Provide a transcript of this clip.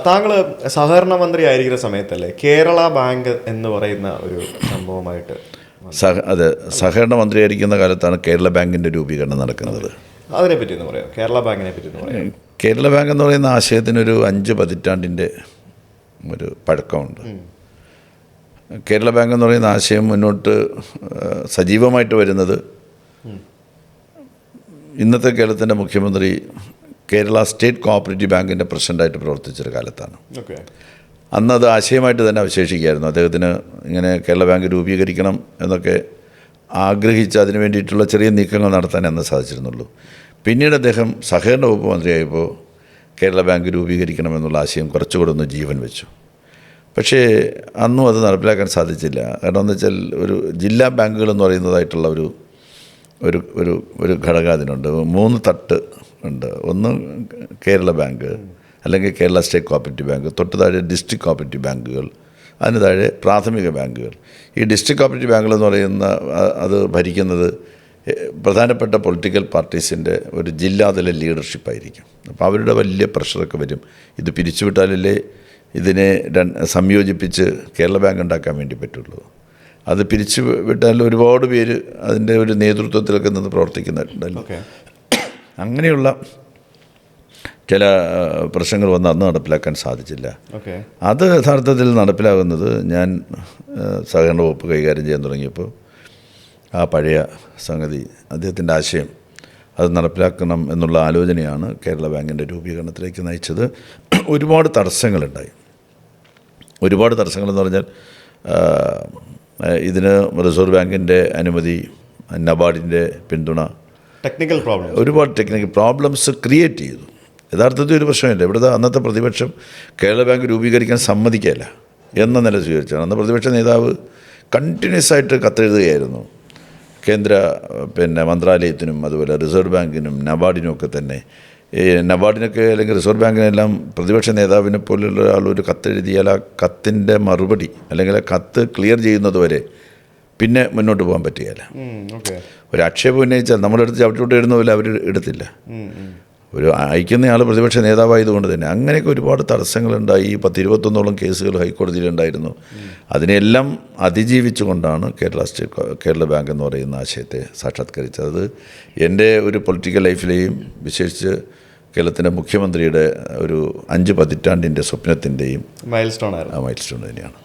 താങ്കൾ സഹകരണ മന്ത്രി ആയിരിക്കുന്ന സമയത്തല്ലേ കേരള ബാങ്ക് എന്ന് പറയുന്ന ഒരു സംഭവമായിട്ട്? അതെ, സഹകരണ മന്ത്രിയായിരിക്കുന്ന കാലത്താണ് കേരള ബാങ്കിൻ്റെ രൂപീകരണം നടക്കുന്നത്. അതിനെപ്പറ്റി ഒന്ന് പറയാം, കേരള ബാങ്കിനെ പറ്റി ഒന്ന് പറയാം. കേരള ബാങ്ക് എന്ന് പറയുന്ന ആശയത്തിനൊരു 5 പതിറ്റാണ്ടിൻ്റെ ഒരു പഴക്കമുണ്ട്. കേരള ബാങ്ക് എന്ന് പറയുന്ന ആശയം മുന്നോട്ട് സജീവമായിട്ട് വരുന്നത് ഇന്നത്തെ കേരളത്തിൻ്റെ മുഖ്യമന്ത്രി കേരള സ്റ്റേറ്റ് കോഓപ്പറേറ്റീവ് ബാങ്കിൻ്റെ പ്രസിഡൻ്റായിട്ട് പ്രവർത്തിച്ചൊരു കാലത്താണ്. അന്നത് ആശയമായിട്ട് തന്നെ അവശേഷിക്കുകയായിരുന്നു. അദ്ദേഹത്തിന് ഇങ്ങനെ കേരള ബാങ്ക് രൂപീകരിക്കണം എന്നൊക്കെ ആഗ്രഹിച്ച് അതിന് വേണ്ടിയിട്ടുള്ള ചെറിയ നീക്കങ്ങൾ നടത്താൻ അന്ന് സാധിച്ചിരുന്നുള്ളൂ. പിന്നീട് അദ്ദേഹം സഹകരണ വകുപ്പ് മന്ത്രിയായപ്പോൾ കേരള ബാങ്ക് രൂപീകരിക്കണമെന്നുള്ള ആശയം കുറച്ചുകൂടെ ഒന്ന് ജീവൻ വെച്ചു. പക്ഷേ അന്നും അത് നടപ്പിലാക്കാൻ സാധിച്ചില്ല. കാരണം എന്താ വെച്ചാൽ ഒരു ജില്ലാ ബാങ്കുകൾ എന്ന് പറയുന്നതായിട്ടുള്ള ഒരു ഒരു ഒരു ഒരു ഘടകം അതിനുണ്ട്. 3 തട്ട് ഉണ്ട്. ഒന്ന് കേരള ബാങ്ക്, അല്ലെങ്കിൽ കേരള സ്റ്റേറ്റ് കോഓപ്പറേറ്റീവ് ബാങ്ക്, തൊട്ട് താഴെ ഡിസ്ട്രിക്ട് കോഓപ്പറേറ്റീവ് ബാങ്കുകൾ, അതിന് താഴെ പ്രാഥമിക ബാങ്കുകൾ. ഈ ഡിസ്ട്രിക്ട് കോഓപ്പറേറ്റീവ് ബാങ്കുകൾ എന്ന് പറയുന്ന അത് ഭരിക്കുന്നത് പ്രധാനപ്പെട്ട പൊളിറ്റിക്കൽ പാർട്ടീസിൻ്റെ ഒരു ജില്ലാതല ലീഡർഷിപ്പായിരിക്കും. അപ്പോൾ അവരുടെ വലിയ പ്രഷറൊക്കെ വരും. ഇത് പിരിച്ചുവിട്ടാലല്ലേ ഇതിനെ സംയോജിപ്പിച്ച് കേരള ബാങ്ക് ഉണ്ടാക്കാൻ വേണ്ടി പറ്റുള്ളൂ. അത് പിരിച്ചു വിട്ടാൽ ഒരുപാട് പേര് അതിൻ്റെ ഒരു നേതൃത്വത്തിലൊക്കെ നിന്ന് പ്രവർത്തിക്കുന്നുണ്ടല്ലോ. അങ്ങനെയുള്ള ചില പ്രശ്നങ്ങൾ വന്ന് അന്ന് നടപ്പിലാക്കാൻ സാധിച്ചില്ല. അത് യഥാർത്ഥത്തിൽ നടപ്പിലാകുന്നത് ഞാൻ സഹകരണ വകുപ്പ് കൈകാര്യം ചെയ്യാൻ തുടങ്ങിയപ്പോൾ ആ പഴയ സംഗതി, അദ്ദേഹത്തിൻ്റെ ആശയം അത് നടപ്പിലാക്കണം എന്നുള്ള ആലോചനയാണ് കേരള ബാങ്കിൻ്റെ രൂപീകരണത്തിലേക്ക് നയിച്ചത്. ഒരുപാട് തടസ്സങ്ങളുണ്ടായി. ഒരുപാട് തടസ്സങ്ങളെന്ന് പറഞ്ഞാൽ ഇതിന് റിസർവ് ബാങ്കിൻ്റെ അനുമതി, നബാർഡിൻ്റെ പിന്തുണ, ഒരുപാട് ടെക്നിക്കൽ പ്രോബ്ലംസ് ക്രിയേറ്റ് ചെയ്തു. യഥാർത്ഥത്തിൽ ഒരു പ്രശ്നമില്ല. ഇവിടുത്തെ അന്നത്തെ പ്രതിപക്ഷം കേരള ബാങ്ക് രൂപീകരിക്കാൻ സമ്മതിക്കില്ല എന്ന നില സ്വീകരിച്ചാണ്. അന്ന് പ്രതിപക്ഷ നേതാവ് കണ്ടിന്യൂസ് ആയിട്ട് കത്തെഴുതുകയായിരുന്നു കേന്ദ്ര മന്ത്രാലയത്തിനും അതുപോലെ റിസർവ് ബാങ്കിനും നബാർഡിനും ഒക്കെ തന്നെ. ഈ നബാർഡിനൊക്കെ അല്ലെങ്കിൽ റിസർവ് ബാങ്കിനെല്ലാം പ്രതിപക്ഷ നേതാവിനെ പോലുള്ള ആളൊരു കത്തെഴുതിയാൽ ആ കത്തിൻ്റെ മറുപടി അല്ലെങ്കിൽ ആ കത്ത് ക്ലിയർ ചെയ്യുന്നത് വരെ പിന്നെ മുന്നോട്ട് പോകാൻ പറ്റുകയില്ല. ഒരു ആക്ഷേപം ഉന്നയിച്ചാൽ നമ്മളെടുത്ത് ചവിട്ടിവിട്ട് ഇടുന്ന പോലെ അവർ എടുത്തില്ല. ഒരു അയക്കുന്നയാൾ പ്രതിപക്ഷ നേതാവായതുകൊണ്ട് തന്നെ അങ്ങനെയൊക്കെ ഒരുപാട് തടസ്സങ്ങളുണ്ടായി. 10-21 കേസുകൾ ഹൈക്കോടതിയിലുണ്ടായിരുന്നു. അതിനെല്ലാം അതിജീവിച്ചുകൊണ്ടാണ് കേരള ബാങ്ക് എന്ന് പറയുന്ന ആശയത്തെ സാക്ഷാത്കരിച്ചത്. അത് എൻ്റെ ഒരു പൊളിറ്റിക്കൽ ലൈഫിലെയും വിശേഷിച്ച് കേരളത്തിൻ്റെ മുഖ്യമന്ത്രിയുടെ ഒരു 5 പതിറ്റാണ്ടിൻ്റെ സ്വപ്നത്തിൻ്റെയും മൈൽ സ്റ്റോൺ തന്നെയാണ്.